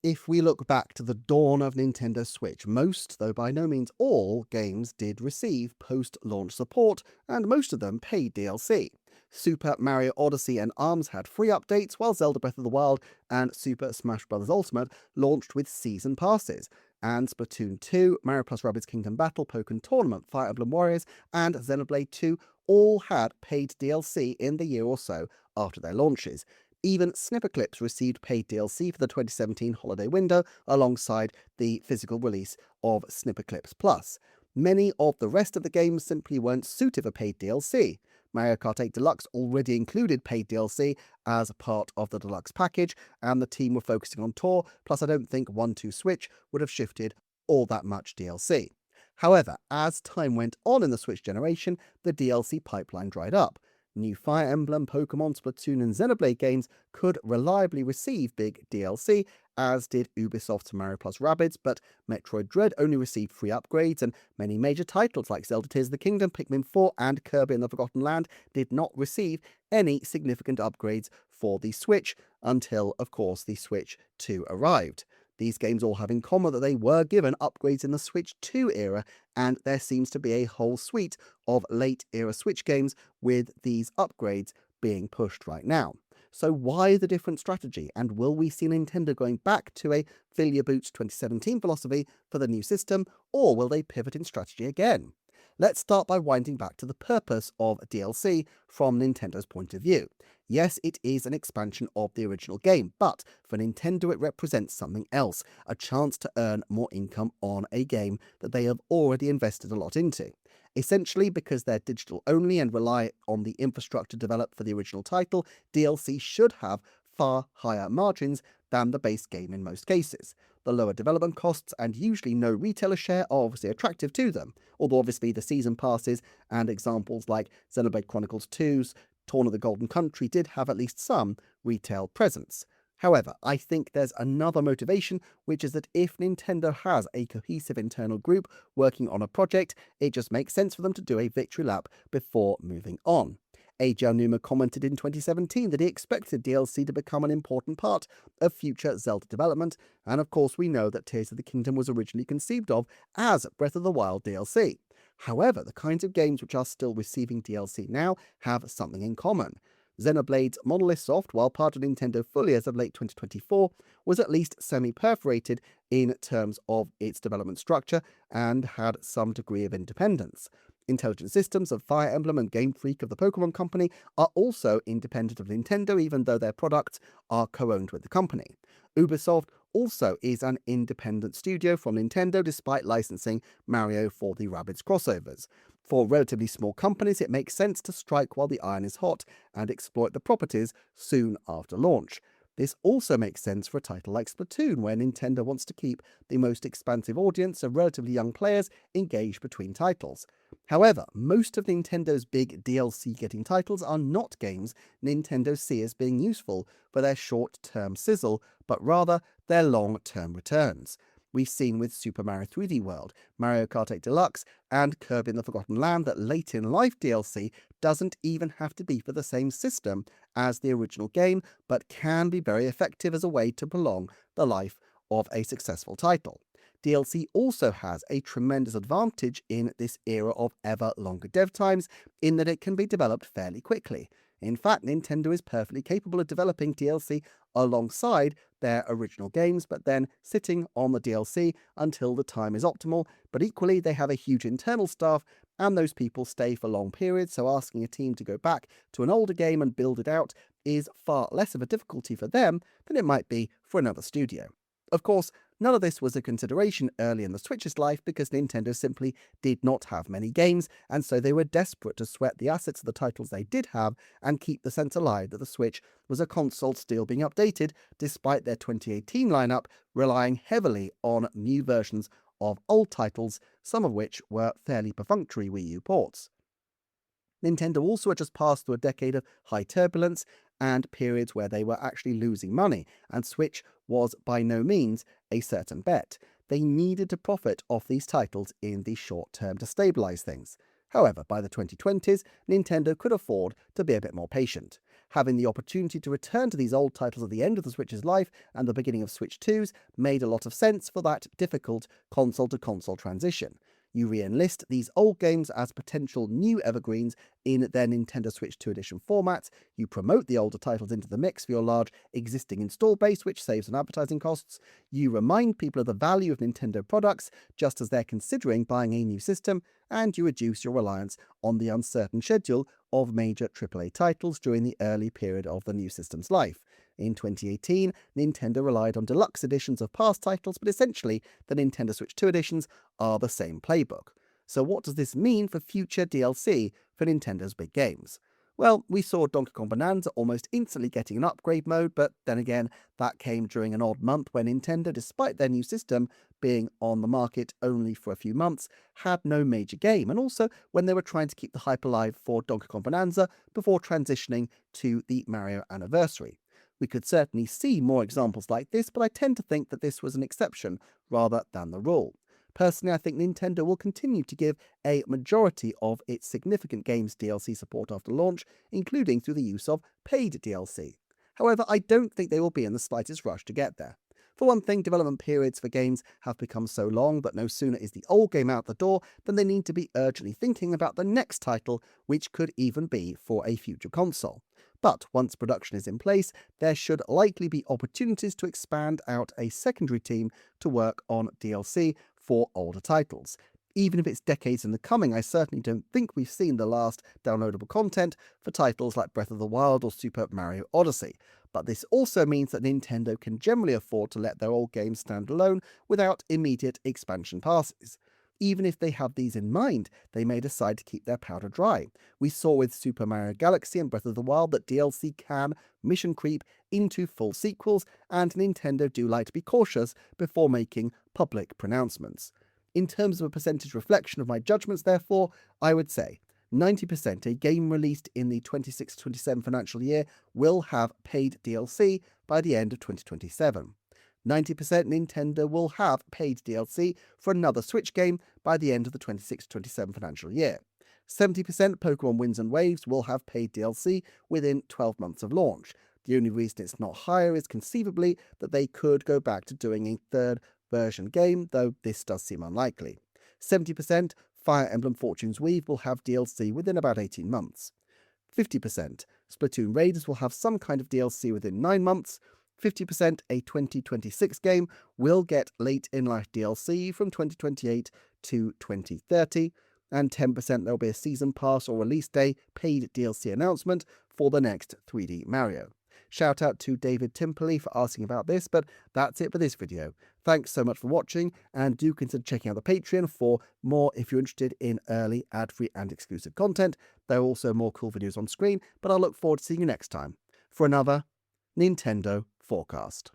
If we look back to the dawn of Nintendo Switch, most, though by no means all, games did receive post-launch support, and most of them paid DLC. Super Mario Odyssey and ARMS had free updates, while Zelda Breath of the Wild and Super Smash Bros. Ultimate launched with season passes. And Splatoon 2, Mario Plus Rabbids Kingdom Battle, Pokken Tournament, Fire Emblem Warriors, and Xenoblade 2 all had paid DLC in the year or so after their launches. Even Snipperclips received paid DLC for the 2017 holiday window alongside the physical release of Snipperclips Plus. Many of the rest of the games simply weren't suited for paid DLC. Mario Kart 8 Deluxe already included paid DLC as part of the deluxe package, and the team were focusing on Tour, plus I don't think 1-2 Switch would have shifted all that much DLC. However, as time went on in the Switch generation, the DLC pipeline dried up. New Fire Emblem, Pokemon, Splatoon, and Xenoblade games could reliably receive big DLC, as did Ubisoft's Mario Plus Rabbids, but Metroid Dread only received free upgrades, and many major titles like Zelda Tears of the Kingdom, Pikmin 4, and Kirby and the Forgotten Land did not receive any significant upgrades for the Switch until, of course, the Switch 2 arrived. These games all have in common that they were given upgrades in the Switch 2 era, and there seems to be a whole suite of late era Switch games with these upgrades being pushed right now. So why the different strategy, and will we see Nintendo going back to a fill your boots 2017 philosophy for the new system, or will they pivot in strategy again? Let's start by winding back to the purpose of DLC from Nintendo's point of view. Yes, it is an expansion of the original game, but for Nintendo it represents something else, a chance to earn more income on a game that they have already invested a lot into. Essentially, because they're digital only and rely on the infrastructure developed for the original title, DLC should have far higher margins than the base game in most cases. The lower development costs and usually no retailer share are obviously attractive to them, although obviously the season passes and examples like Xenoblade Chronicles 2's Torn of the Golden Country did have at least some retail presence. However, I think there's another motivation, which is that if Nintendo has a cohesive internal group working on a project, it just makes sense for them to do a victory lap before moving on. Eiji Aonuma commented in 2017 that he expected DLC to become an important part of future Zelda development, and of course we know that Tears of the Kingdom was originally conceived of as Breath of the Wild DLC. However, the kinds of games which are still receiving DLC now have something in common. Xenoblade's Monolith Soft, while part of Nintendo fully as of late 2024, was at least semi-perforated in terms of its development structure and had some degree of independence. Intelligent Systems of Fire Emblem and Game Freak of the Pokemon Company are also independent of Nintendo, even though their products are co-owned with the company. Ubisoft also is an independent studio from Nintendo despite licensing Mario for the Rabbids crossovers. For relatively small companies, it makes sense to strike while the iron is hot and exploit the properties soon after launch. This also makes sense for a title like Splatoon, where Nintendo wants to keep the most expansive audience of relatively young players engaged between titles. However, most of Nintendo's big DLC-getting titles are not games Nintendo see as being useful for their short-term sizzle, but rather their long-term returns. We've seen with Super Mario 3D World, Mario Kart 8 Deluxe, and Kirby and the Forgotten Land that late-in-life DLC doesn't even have to be for the same system as the original game, but can be very effective as a way to prolong the life of a successful title. DLC also has a tremendous advantage in this era of ever longer dev times, in that it can be developed fairly quickly. In fact, Nintendo is perfectly capable of developing DLC alongside their original games, but then sitting on the DLC until the time is optimal. But equally, they have a huge internal staff, and those people stay for long periods, so asking a team to go back to an older game and build it out is far less of a difficulty for them than it might be for another studio. Of course, none of this was a consideration early in the Switch's life because Nintendo simply did not have many games, and so they were desperate to sweat the assets of the titles they did have and keep the sense alive that the Switch was a console still being updated, despite their 2018 lineup relying heavily on new versions of old titles, some of which were fairly perfunctory Wii U ports. Nintendo also had just passed through a decade of high turbulence and periods where they were actually losing money, and Switch was by no means a certain bet. They needed to profit off these titles in the short term to stabilize things. However, by the 2020s, Nintendo could afford to be a bit more patient. Having the opportunity to return to these old titles at the end of the Switch's life and the beginning of Switch 2's made a lot of sense for that difficult console-to-console transition. You re-enlist these old games as potential new evergreens in their Nintendo Switch 2 edition format. You promote the older titles into the mix for your large existing install base, which saves on advertising costs. You remind people of the value of Nintendo products just as they're considering buying a new system, and you reduce your reliance on the uncertain schedule of major AAA titles during the early period of the new system's life. In 2018, Nintendo relied on deluxe editions of past titles, but essentially the Nintendo Switch 2 editions are the same playbook. So what does this mean for future DLC for Nintendo's big games? Well, we saw Donkey Kong Bonanza almost instantly getting an upgrade mode, but then again, that came during an odd month when Nintendo, despite their new system being on the market only for a few months, had no major game, and also when they were trying to keep the hype alive for Donkey Kong Bonanza before transitioning to the Mario Anniversary. We could certainly see more examples like this, but I tend to think that this was an exception rather than the rule. Personally, I think Nintendo will continue to give a majority of its significant games DLC support after launch, including through the use of paid DLC. However, I don't think they will be in the slightest rush to get there. For one thing, development periods for games have become so long that no sooner is the old game out the door than they need to be urgently thinking about the next title, which could even be for a future console. But once production is in place, there should likely be opportunities to expand out a secondary team to work on DLC for older titles. Even if it's decades in the coming, I certainly don't think we've seen the last downloadable content for titles like Breath of the Wild or Super Mario Odyssey. But this also means that Nintendo can generally afford to let their old games stand alone without immediate expansion passes. Even if they have these in mind, they may decide to keep their powder dry. We saw with Super Mario Galaxy and Breath of the Wild that DLC can mission creep into full sequels, and Nintendo do like to be cautious before making public pronouncements. In terms of a percentage reflection of my judgments, therefore, I would say 90% a game released in the 26-27 financial year will have paid DLC by the end of 2027. 90% Nintendo will have paid DLC for another Switch game by the end of the 26-27 financial year. 70% Pokemon Winds and Waves will have paid DLC within 12 months of launch. The only reason it's not higher is conceivably that they could go back to doing a third version game, though this does seem unlikely. 70% Fire Emblem Fortune's Weave will have DLC within about 18 months. 50% Splatoon Raiders will have some kind of DLC within 9 months. 50% a 2026 game will get late in life DLC from 2028 to 2030, and 10% there will be a season pass or release day paid DLC announcement for the next 3D Mario. Shout out to David Timperley for asking about this, but that's it for this video. Thanks so much for watching, and do consider checking out the Patreon for more if you're interested in early, ad-free and exclusive content. There are also more cool videos on screen, but I'll look forward to seeing you next time for another Nintendo Forecast.